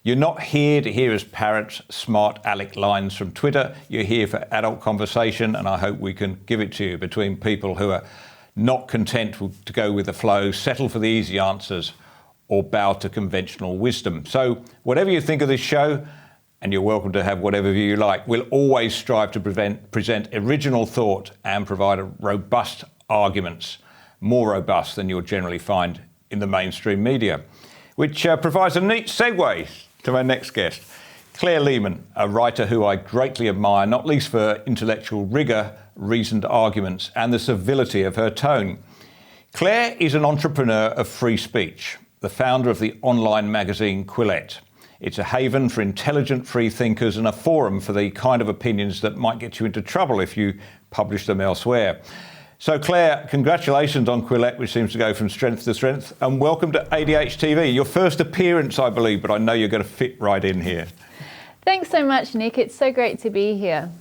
You're not here to hear us parrot smart aleck lines from Twitter. You're here for adult conversation, and I hope we can give it to you between people who are not content to go with the flow, settle for the easy answers, or bow to conventional wisdom. So whatever you think of this show, and you're welcome to have whatever view you like, we'll always strive to present original thought and provide robust arguments, more robust than you'll generally find in the mainstream media, which provides a neat segue to our next guest. Claire Lehmann, a writer who I greatly admire, not least for intellectual rigour, reasoned arguments, and the civility of her tone. Claire is an entrepreneur of free speech, the founder of the online magazine Quillette. It's a haven for intelligent free thinkers and a forum for the kind of opinions that might get you into trouble if you publish them elsewhere. So Claire, congratulations on Quillette, which seems to go from strength to strength, and welcome to ADH TV. Your first appearance, I believe, but I know you're going to fit right in here. Thanks so much, Nick. It's so great to be here.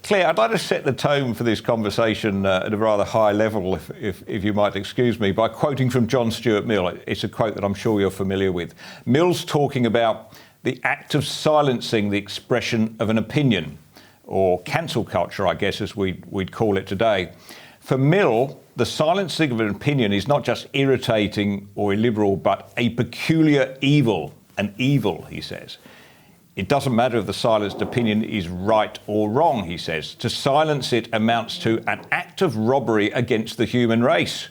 Claire, I'd like to set the tone for this conversation at a rather high level, if you might excuse me, by quoting from John Stuart Mill. It's a quote that I'm sure you're familiar with. Mill's talking about the act of silencing the expression of an opinion, or cancel culture, I guess, as we'd call it today. For Mill, the silencing of an opinion is not just irritating or illiberal, but a peculiar evil, an evil, he says. It doesn't matter if the silenced opinion is right or wrong, he says. To silence it amounts to an act of robbery against the human race.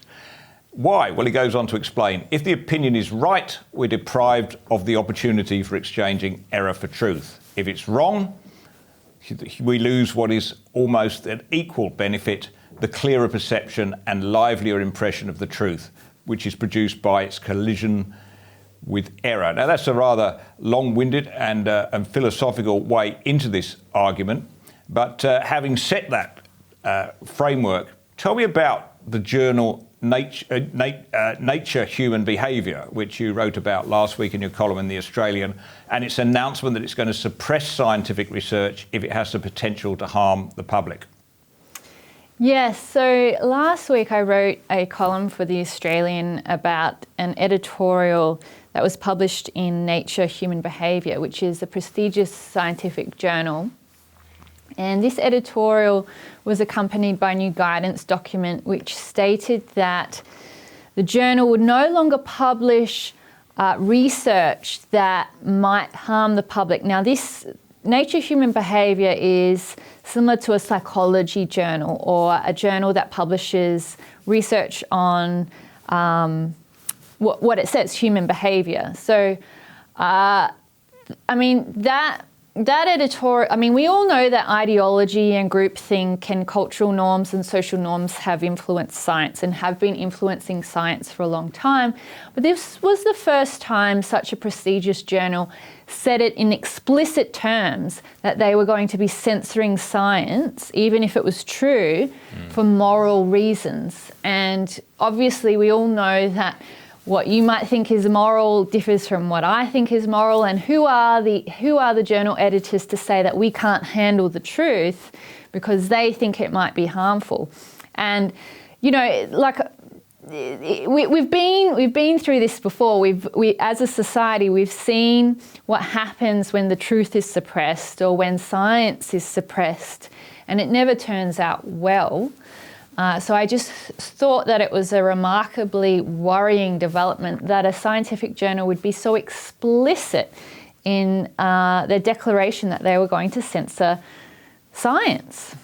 Why? Well, he goes on to explain, if the opinion is right, we're deprived of the opportunity for exchanging error for truth. If it's wrong, we lose what is almost an equal benefit, the clearer perception and livelier impression of the truth, which is produced by its collision with error. Now, that's a rather long-winded and philosophical way into this argument, but having set that framework, tell me about the journal Nature Human Behaviour, which you wrote about last week in your column in The Australian, and its announcement that it's going to suppress scientific research if it has the potential to harm the public. Yes, so last week I wrote a column for The Australian about an editorial that was published in Nature Human Behaviour, which is a prestigious scientific journal. And this editorial was accompanied by a new guidance document which stated that the journal would no longer publish research that might harm the public. Now, this Nature Human Behaviour is similar to a psychology journal or a journal that publishes research on what it says, human behaviour. So, that editorial, we all know that ideology and groupthink and cultural norms and social norms have influenced science and have been influencing science for a long time. But this was the first time such a prestigious journal said it in explicit terms that they were going to be censoring science, even if it was true, for moral reasons. And obviously we all know that what you might think is moral differs from what I think is moral, and who are the journal editors to say that we can't handle the truth because they think it might be harmful. And we've been through this before. We as a society, we've seen what happens when the truth is suppressed or when science is suppressed, and it never turns out well. So I just thought that it was a remarkably worrying development that a scientific journal would be so explicit in their declaration that they were going to censor science.